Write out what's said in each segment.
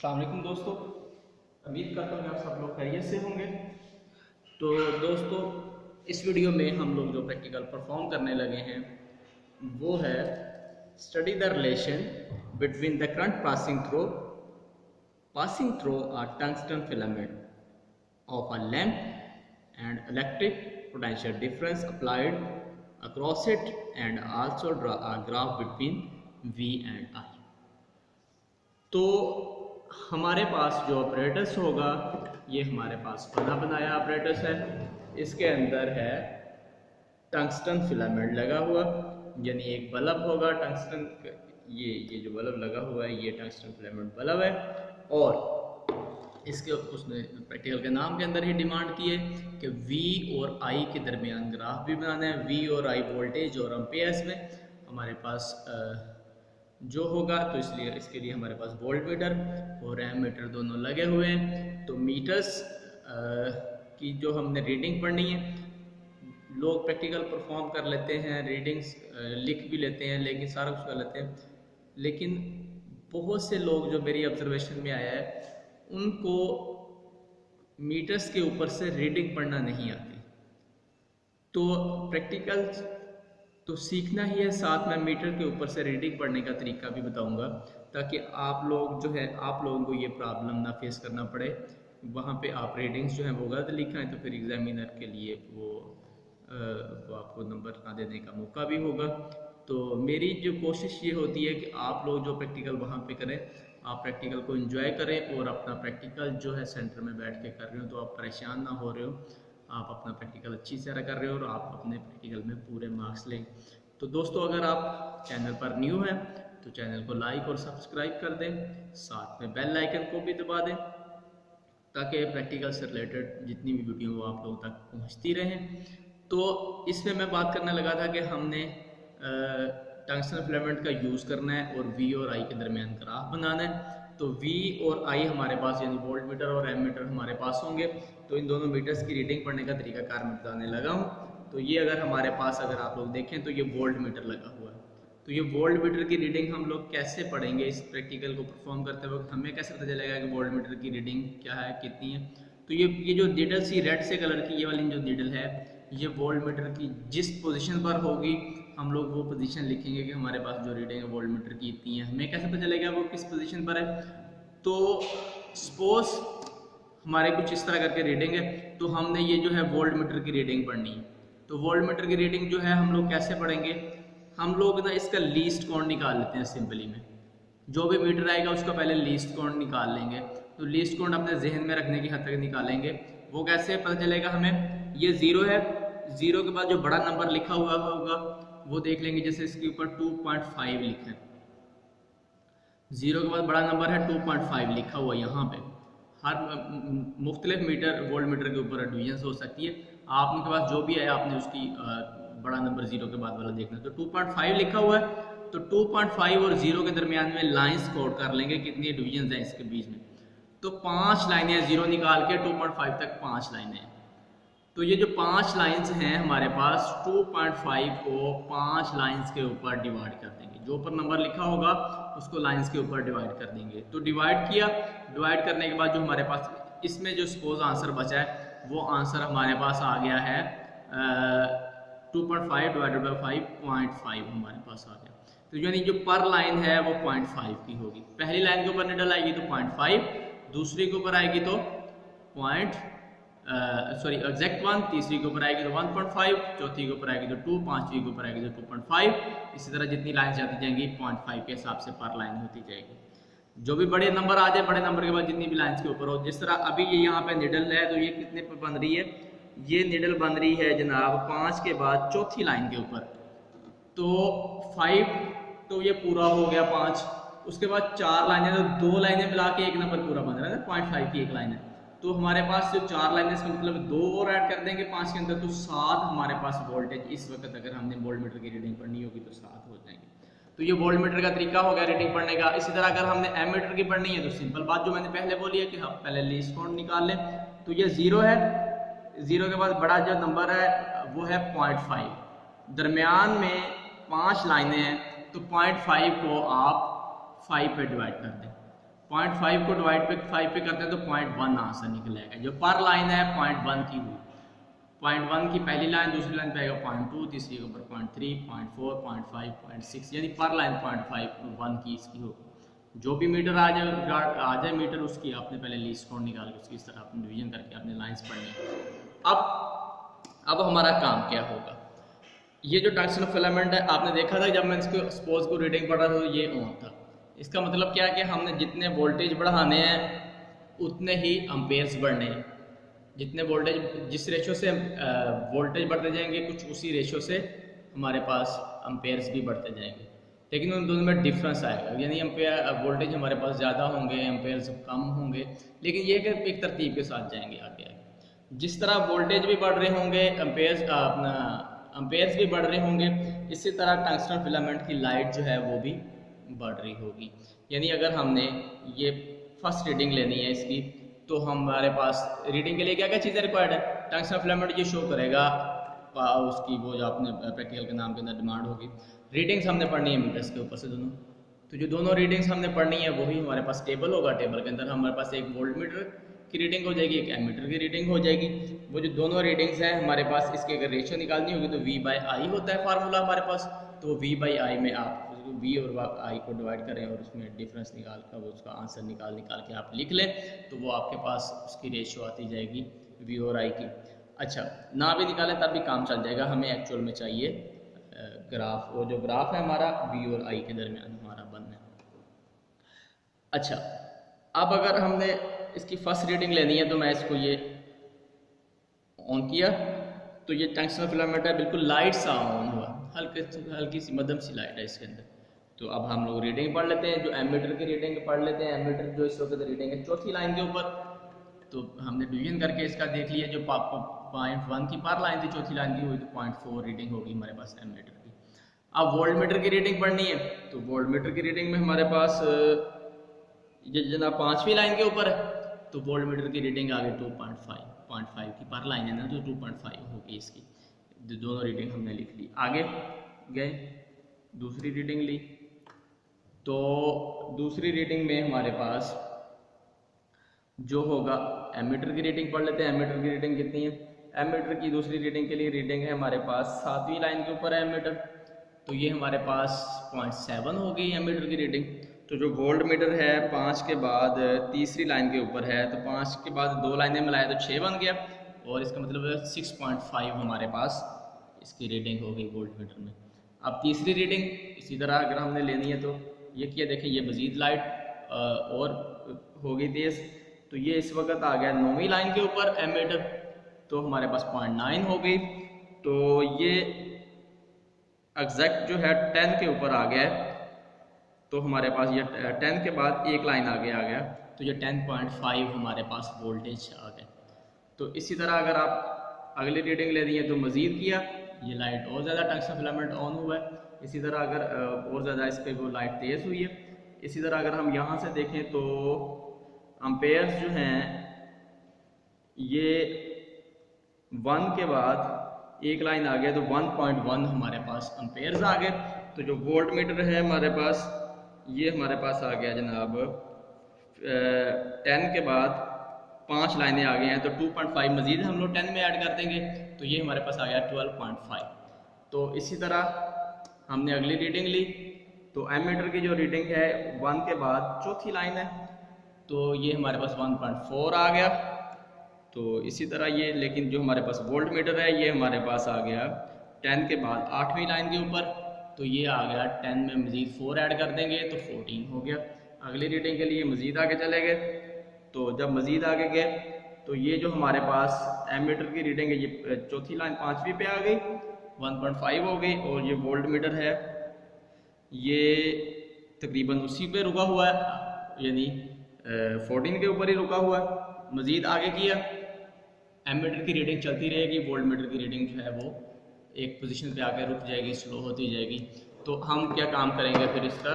अस्सलाम वालेकुम दोस्तों, उम्मीद करता हूँ कि आप सब लोग खैरियत से होंगे। तो दोस्तों, इस वीडियो में हम लोग जो प्रैक्टिकल परफॉर्म करने लगे हैं वो है study the relation between the current passing through a tungsten filament of a lamp and electric potential difference applied across it, and also draw a graph between V and I। तो हमारे पास जो operators होगा ये हमारे पास बना बनाया operators है। इसके अंदर है टंगस्टन फिलामेंट लगा हुआ, यानी एक बल्ब होगा टंगस्टन। ये जो बल्ब लगा हुआ है ये टंगस्टन फिलामेंट बल्ब है। और इसके उसने प्रैक्टिकल के नाम के अंदर ही डिमांड की है कि V और I के दरमियान ग्राफ भी बनाना है। V और I वोल्टेज और एम्पेयर्स में हमारे पास जो होगा, तो इसलिए इसके लिए हमारे पास वोल्ट मीटर और एम मीटर दोनों लगे हुए हैं। तो मीटर्स की जो हमने रीडिंग पढ़नी है, लोग प्रैक्टिकल परफॉर्म कर लेते हैं, रीडिंग्स लिख भी लेते हैं, लेकिन सारा कुछ कर लेते हैं, लेकिन बहुत से लोग जो मेरी ऑब्जर्वेशन में आया है उनको मीटर्स के ऊपर से रीडिंग पढ़ना नहीं आती। तो प्रैक्टिकल तो सीखना ही है, साथ में मीटर के ऊपर से रीडिंग पढ़ने का तरीका भी बताऊंगा, ताकि आप लोग जो है आप लोगों को ये प्रॉब्लम ना फेस करना पड़े। वहाँ पे आप रीडिंग्स जो है वो गलत लिखा है तो फिर एग्जामिनर के लिए वो आपको नंबर ना देने का मौका भी होगा। तो मेरी जो कोशिश ये होती है कि आप लोग जो प्रैक्टिकल वहाँ पे करें, आप प्रैक्टिकल को एंजॉय करें और अपना प्रैक्टिकल जो है सेंटर में बैठ के कर रहे हो तो आप परेशान ना हो रहे हो, आप अपना प्रैक्टिकल अच्छी तरह कर रहे हो और आप अपने प्रैक्टिकल में पूरे मार्क्स लें। तो दोस्तों, अगर आप चैनल पर न्यू हैं तो चैनल को लाइक और सब्सक्राइब कर दें, साथ में बेल आइकन को भी दबा दें ताकि प्रैक्टिकल से रिलेटेड जितनी भी वीडियो वो आप लोगों तक पहुंचती रहें। तो इसमें मैं बात करने लगा था कि हमने टंगस्टन फिलामेंट का यूज़ करना है और V और I के दरमियान ग्राफ बनाना है। तो V और I हमारे पास यानी वोल्ट मीटर और एम मीटर हमारे पास होंगे। तो इन दोनों मीटर्स की रीडिंग पढ़ने का तरीका कार मैं बताने लगा हूँ। तो ये अगर हमारे पास अगर आप लोग देखें तो ये वोल्ट मीटर लगा हुआ है। तो ये वोल्ट मीटर की रीडिंग हम लोग कैसे पढ़ेंगे इस प्रैक्टिकल को परफॉर्म करते वक्त, हमें कैसे पता चलेगा कि वोल्ट मीटर की रीडिंग क्या है, कितनी है। तो ये जो नीडल सी रेड से कलर की ये वाली जो नीडल है, ये वोल्ट मीटर की जिस पोजीशन पर होगी हम लोग वो पोजीशन लिखेंगे कि हमारे पास जो रीडिंग है वोल्ट मीटर की इतनी है। हमें कैसे पता चलेगा वो किस पोजीशन पर है। तो सपोज हमारे कुछ इस तरह करके रीडिंग है, तो हमने ये जो है वोल्ट मीटर की रीडिंग पढ़नी है। तो वोल्ट मीटर की रीडिंग जो है हम लोग कैसे पढ़ेंगे, हम लोग ना इसका लीस्ट काउंट निकाल लेते हैं। सिंपली में जो भी मीटर आएगा उसका पहले लीस्ट काउंट निकाल लेंगे। तो लीस्ट काउंट अपने जहन में रखने की हद तक निकालेंगे। वो कैसे पता चलेगा हमें, ये 0 है, 0 के बाद जो बड़ा नंबर लिखा हुआ होगा वो देख लेंगे। जैसे इसके ऊपर 2.5 लिखा है, 0 के बाद बड़ा नंबर है 2.5 लिखा हुआ। यहाँ पे हर मुख्तलिफ मीटर वोल्ट मीटर के ऊपर डिवीजन हो सकती है। आपके पास जो भी है आपने उसकी बड़ा नंबर 0 के बाद वाला देखना है। तो 2.5 लिखा हुआ है, तो 2.5 और 0 के दरमियान में लाइंस कोड कर लेंगे, कितनी डिवीजन है इसके बीच में। तो 5 लाइनें हैं, 0 निकाल के 2.5 तक 5 लाइनें हैं। तो ये जो 5 लाइंस हैं हमारे पास, 2.5 को 5 लाइंस के ऊपर डिवाइड कर देंगे। जो ऊपर नंबर लिखा होगा उसको लाइंस के ऊपर डिवाइड कर देंगे। तो डिवाइड किया, डिवाइड करने के बाद जो हमारे पास इसमें जो सपोज आंसर बचा है वो आंसर हमारे पास आ गया है 2.5 डिवाइडेड बाई 5.5 हमारे पास आ गया। तो यानी जो पर लाइन है वो 0.5 की होगी। पहली लाइन के ऊपर निडल आएगी तो 0.5, दूसरी के ऊपर आएगी तो एग्जैक्ट 1, तीसरी के ऊपर आएगी तो 1.5, चौथी के ऊपर आएगी तो 2, पांचवी के ऊपर आएगी तो 2.5। इसी तरह जितनी लाइन जाती जाएंगी 0.5 के हिसाब से पर लाइन होती जाएगी। जो भी बड़े नंबर आ जाए, बड़े नंबर के बाद जितनी भी लाइंस के ऊपर हो, जिस तरह अभी ये यहाँ पे निडल है तो ये कितने पर बन रही है, ये निडल बन रही है जनाब 5 के बाद चौथी लाइन के ऊपर। तो 5 तो ये पूरा हो गया 5, उसके बाद 4 लाइनें, तो 2 लाइनें मिला के एक नंबर पूरा बन रहा है ना, 0.5 की एक लाइन है। तो हमारे पास जो 4 लाइनें इसका मतलब 2 और ऐड कर देंगे 5 के अंदर, तो 7 हमारे पास वोल्टेज इस वक्त अगर हमने वोल्ट मीटर की रीडिंग पढ़नी होगी तो 7 हो जाएंगे। तो ये वोल्ट मीटर का तरीका हो गया रीडिंग पढ़ने का। इसी तरह अगर हमने एम मीटर की पढ़नी है तो सिंपल बात जो मैंने पहले बोली है कि हम पहले लीस्ट काउंट निकाल लें। तो ये 0 है, 0 के बाद बड़ा जो नंबर है वो है 0.5, दरमियान में 5 लाइनें हैं, तो 0.5 को आप 5 पे डिवाइड कर दें। 0.5 को डिवाइड पे 5 पे करते हैं तो 0.1 आंसर निकलेगा। जो पर लाइन है 0.1 की हुई, 0.1 की पहली लाइन, दूसरी लाइन पे आएगा 0.2, तीसरी के ऊपर 0.3, 0.4, 0.5, 0.6, यानी पर लाइन 0.51 की इसकी हो। जो भी मीटर आ जाए मीटर, उसकी आपने पहले लीस्ट काउंट निकाल के उसकी इस तरह आपने डिवीजन करके आपने लाइंस पढ़नी। अब हमारा काम क्या होगा? ये जो टंगस्टन फिलामेंट है, आपने देखा था जब मैं इसको सपोज को रीडिंग पढ़ रहा था तो ये ऑन था। इसका मतलब क्या है कि हमने जितने वोल्टेज बढ़ाने हैं उतने ही अम्पेयर्स बढ़ने हैं। जितने वोल्टेज, जिस रेशो से वोल्टेज बढ़ते जाएंगे, कुछ उसी रेशो से हमारे पास अम्पेयर्स भी बढ़ते जाएंगे, लेकिन उन दोनों में डिफरेंस आएगा। यानी अम्पेयर वोल्टेज हमारे पास ज़्यादा होंगे, अम्पेयर्स कम होंगे, लेकिन ये कि एक तरतीब के साथ जाएंगे आगे आगे। जिस तरह वोल्टेज भी बढ़ रहे होंगे, अम्पेयर्स भी बढ़ रहे होंगे, इसी तरह टंगस्टन फिलामेंट की लाइट जो है वो भी बढ़ रही होगी। यानी अगर हमने ये फर्स्ट रीडिंग लेनी है इसकी, तो हमारे पास रीडिंग के लिए क्या क्या चीज़ें रिक्वायर्ड है? टंगस्टन फिलामेंट ये शो करेगा उसकी वो जो आपने प्रैक्टिकल के नाम के अंदर डिमांड होगी। रीडिंग्स हमने पढ़नी है मीटर्स के ऊपर से दोनों, तो जो दोनों रीडिंग्स हमने पढ़नी है वही हमारे पास टेबल होगा। टेबल के अंदर हमारे पास एक वोल्ट मीटर की रीडिंग हो जाएगी, एक एमीटर की रीडिंग हो जाएगी। वो जो दोनों रीडिंग्स हैं हमारे पास, इसकी अगर रेशियो निकालनी होगी तो V/I होता है फार्मूला हमारे पास। तो V/I में आप V और I को डिवाइड करें और उसमें डिफरेंस निकाल कर उसका आंसर निकाल के आप लिख लें, तो वो आपके पास उसकी रेशियो आती जाएगी V और I की। अच्छा, ना भी निकालें तब भी काम चल जाएगा, हमें एक्चुअल में चाहिए ग्राफ। वो जो ग्राफ है हमारा V और I के दरमियान हमारा बनना है। अच्छा, अब अगर हमने इसकी फर्स्ट रीडिंग लेनी है तो मैं इसको ये ऑन किया तो ये टंगस्टन फिलामेंट है, बिल्कुल लाइट सा ऑन हुआ, हल्की सी मध्यम सी लाइट है इसके अंदर। तो अब हम लोग रीडिंग पढ़ लेते हैं, जो एमीटर की रीडिंग पढ़ लेते हैं। एमीटर जो इस वक्त रीडिंग है चौथी लाइन के ऊपर, तो हमने डिवीजन करके इसका देख लिया। जो 0.1 की पर लाइन थी चौथी लाइन की हुई, तो 0.4 रीडिंग होगी हमारे पास एमीटर की। अब वोल्ट मीटर की रीडिंग पढ़नी है, तो वोल्ट मीटर की रीडिंग में हमारे पास ये जनाब 5वीं लाइन के ऊपर है, तो वोल्ट मीटर की रीडिंग आ गई 2.5 की पर लाइन है ना, तो 2.5 होगी इसकी। दोनों रीडिंग हमने लिख ली। आगे गए, दूसरी रीडिंग ली, तो दूसरी रीडिंग में हमारे पास जो होगा एमीटर की रीडिंग पढ़ लेते हैं। एमीटर की रीडिंग कितनी है? एमीटर की दूसरी रीडिंग के लिए रीडिंग है हमारे पास 7वीं लाइन के ऊपर है एमीटर, तो ये हमारे पास 0.7 हो गई एमीटर की रीडिंग। तो जो वोल्ट मीटर है 5 के बाद तीसरी लाइन के ऊपर है, तो 5 के बाद 2 लाइनें मिलाए तो 6 बन गया, और इसका मतलब 6.5 हमारे पास इसकी रीडिंग हो गई वोल्ट मीटर में। अब तीसरी रीडिंग इसी तरह अगर हमने लेनी है तो ये किया, देखिए ये मज़ीद लाइट और हो गई तेज़, तो ये इस वक्त आ गया 9वीं लाइन के ऊपर एमीटर, तो हमारे पास 0.9 हो गई। तो ये एग्जैक्ट जो है 10 के ऊपर आ गया है, तो हमारे पास ये 10 के बाद एक लाइन आगे आ गया, तो ये 10.5 हमारे पास वोल्टेज आ गया। तो इसी तरह अगर आप अगली रीडिंग ले दी है तो मज़ीद किया, ये लाइट और ज़्यादा टंगस्टन फिलामेंट ऑन हुआ है। इसी तरह अगर और ज़्यादा इस पर वो लाइट तेज़ हुई है। इसी तरह अगर हम यहाँ से देखें तो अम्पेयर्स जो हैं ये 1 के बाद एक लाइन आ गया, तो 1.1 हमारे पास अम्पेयर्स आ गए। तो जो वोल्ट मीटर है हमारे पास, ये हमारे पास आ गया जनाब 10 के बाद 5 लाइनें आ गई हैं, तो 2.5 मज़ीद हम लोग 10 में ऐड कर देंगे, तो ये हमारे पास आ गया 12.5। तो इसी तरह हमने अगली रीडिंग ली, तो एमीटर की जो रीडिंग है 1 के बाद चौथी लाइन है, तो ये हमारे पास 1.4 आ गया। तो इसी तरह ये, लेकिन जो हमारे पास वोल्ट मीटर है ये हमारे पास आ गया 10 के बाद 8वीं लाइन के ऊपर, तो ये आ गया 10 में मज़ीद 4 ऐड कर देंगे तो 14 हो गया। अगली रीडिंग के लिए मज़ीद आगे चले गए, तो जब मज़ीद आगे गए तो ये जो हमारे पास एमीटर की रीडिंग है ये चौथी लाइन 5वीं पे आ गई, 1.5 हो गई, और ये वोल्ट मीटर है ये तकरीबन उसी पे रुका हुआ है, यानी 14 के ऊपर ही रुका हुआ है। मज़ीद आगे किया, एमीटर की रीडिंग चलती रहेगी, वोल्ट मीटर की रीडिंग जो है वो एक पोजीशन पे आकर रुक जाएगी, स्लो होती जाएगी। तो हम क्या काम करेंगे फिर इसका,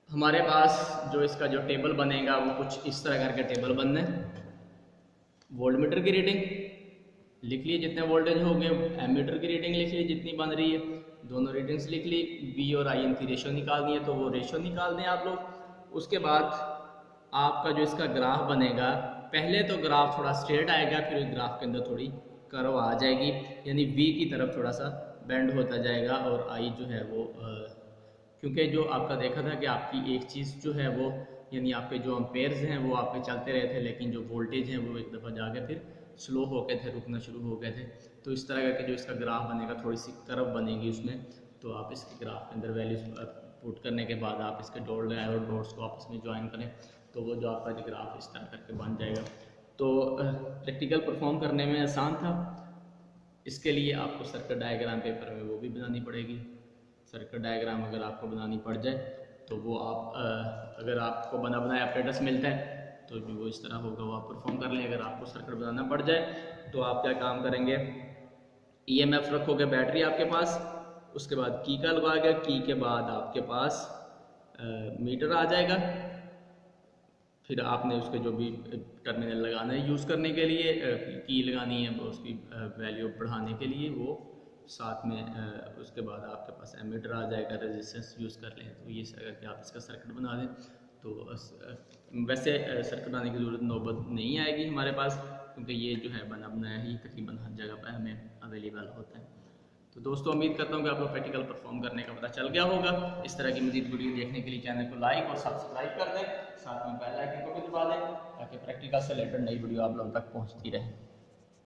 हमारे पास जो इसका जो टेबल बनेगा वो कुछ इस तरह करके टेबल बनना है। वोल्ट मीटर की रीडिंग लिख ली जितने वोल्टेज हो गए, एमीटर की रीडिंग लिख ली जितनी बन रही है, दोनों रीडिंग्स लिख ली, V और I इनकी रेशो निकालनी है तो वो रेशो निकाल दें आप लोग। उसके बाद आपका जो इसका ग्राफ बनेगा, पहले तो ग्राफ थोड़ा स्ट्रेट आएगा, फिर ग्राफ के अंदर थोड़ी कर्व आ जाएगी, यानी वी की तरफ थोड़ा सा बेंड होता जाएगा। और आई जो है वो क्योंकि जो आपका देखा था कि आपकी एक चीज़ जो है वो, यानी आपके जो अम्पेयर्स हैं वो आपके चलते रहे थे, लेकिन जो वोल्टेज हैं वो एक दफ़ा जाके फिर स्लो हो गए थे, रुकना शुरू हो गए थे। तो इस तरह करके जो इसका ग्राफ बनेगा, थोड़ी सी कर्व बनेगी उसमें। तो आप इसके ग्राफ के अंदर वैल्यूज पुट करने के बाद आप इसके डॉट लगाएं और डॉट्स को आपस में ज्वाइन करें, तो वो जो आपका ग्राफ इस तरह करके बन जाएगा। तो प्रैक्टिकल परफॉर्म करने में आसान था। इसके लिए आपको सर्किट डायग्राम पेपर में वो भी बनानी पड़ेगी। सर्किट डायग्राम अगर आपको बनानी पड़ जाए तो वो आप अगर आपको बना बनाया अपडेट्स मिलता है तो जो वो इस तरह होगा वो आप परफॉर्म कर लें। अगर आपको सर्किट बनाना पड़ जाए तो आप क्या काम करेंगे, ईएमएफ रखोगे बैटरी आपके पास, उसके बाद की का लगाओगे, की के बाद आपके पास मीटर आ जाएगा, फिर आपने उसके जो भी टर्मिनल लगाना है यूज़ करने के लिए, की लगानी है उसकी वैल्यू बढ़ाने के लिए वो साथ में, उसके बाद आपके पास एमीटर आ जाएगा, रेजिस्टेंस यूज़ कर लें। तो ये करके आप इसका सर्किट बना दें। तो वैसे सर्किट बनाने की ज़रूरत नौबत नहीं आएगी हमारे पास, क्योंकि ये जो है बना बनाया ही तकरीबन हर जगह पर हमें अवेलेबल होता है। तो दोस्तों उम्मीद करता हूँ कि आप लोग प्रैक्टिकल परफॉर्म करने का पता चल गया होगा। इस तरह की मज़ीद वीडियो देखने के लिए चैनल को लाइक और सब्सक्राइब कर दें, साथ में बेल आइकन को भी दबा दें ताकि प्रैक्टिकल से रिलेटेड नई वीडियो आप लोगों तक पहुँचती रहे।